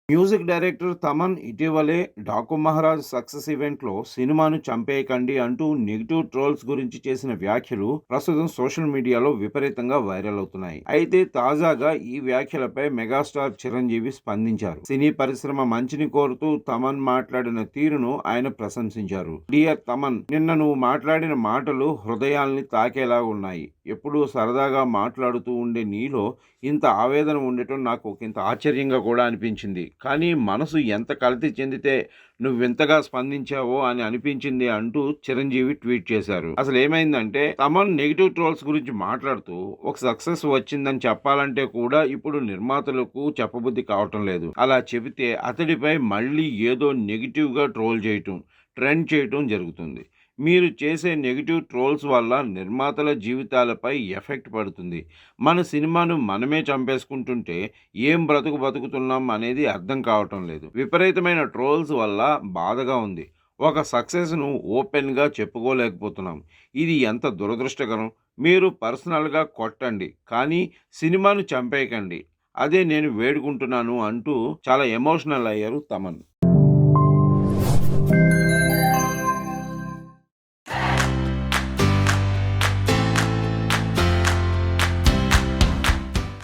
Music director Thaman ఇటీవలే 'Daaku Maharaj' success ఈవెంట్‌లో సినిమాను చంపేయకండి అంటూ నెగెటివ్ ట్రోల్స్ గురించి చేసిన వ్యాఖ్యలు ప్రస్తుతం సోషల్ మీడియాలో విపరీతంగా వైరల్ అవుతున్నాయి. అయితే తాజాగా ఈ వ్యాఖ్యలపై మెగాస్టార్ చిరంజీవి స్పందించారు. సినీ పరిశ్రమ మంచిని కోరుతూ తమన్ మాట్లాడిన తీరును ఆయన ప్రశంసించారు. డియర్ తమన్, నిన్న నువ్వు మాట్లాడిన మాటలు హృదయాల్ని తాకేలా ఉన్నాయి. ఎప్పుడూ సరదాగా మాట్లాడుతూ ఉండే నీలో ఇంత ఆవేదన ఉండటం నాకు ఒకంత ఆశ్చర్యంగా కూడా అనిపించింది. కానీ మనసు ఎంత కలత చెందితే నువ్వింతగా స్పందించావో అని అనిపించింది అంటూ చిరంజీవి ట్వీట్ చేశారు. అసలు ఏమైందంటే, తమన్ నెగిటివ్ ట్రోల్స్ గురించి మాట్లాడుతూ ఒక సక్సెస్ వచ్చిందని చెప్పాలంటే కూడా ఇప్పుడు నిర్మాతలకు చెప్పబుద్ధి కావటం లేదు. అలా చెబితే అతడిపై మళ్ళీ ఏదో నెగిటివ్గా ట్రోల్ చేయటం, ట్రెండ్ చేయటం జరుగుతుంది. మీరు చేసే నెగిటివ్ ట్రోల్స్ వల్ల నిర్మాతల జీవితాలపై ఎఫెక్ట్ పడుతుంది. మన సినిమాను మనమే చంపేసుకుంటుంటే ఏం బ్రతుకు బతుకుతున్నాం అనేది అర్థం కావటం లేదు. విపరీతమైన ట్రోల్స్ వల్ల బాధగా ఉంది. ఒక సక్సెస్ను ఓపెన్గా చెప్పుకోలేకపోతున్నాం. ఇది ఎంత దురదృష్టకరం. మీరు పర్సనల్గా కొట్టండి, కానీ సినిమాను చంపేయకండి. అదే నేను వేడుకుంటున్నాను అంటూ చాలా ఎమోషనల్ అయ్యారు తమన్.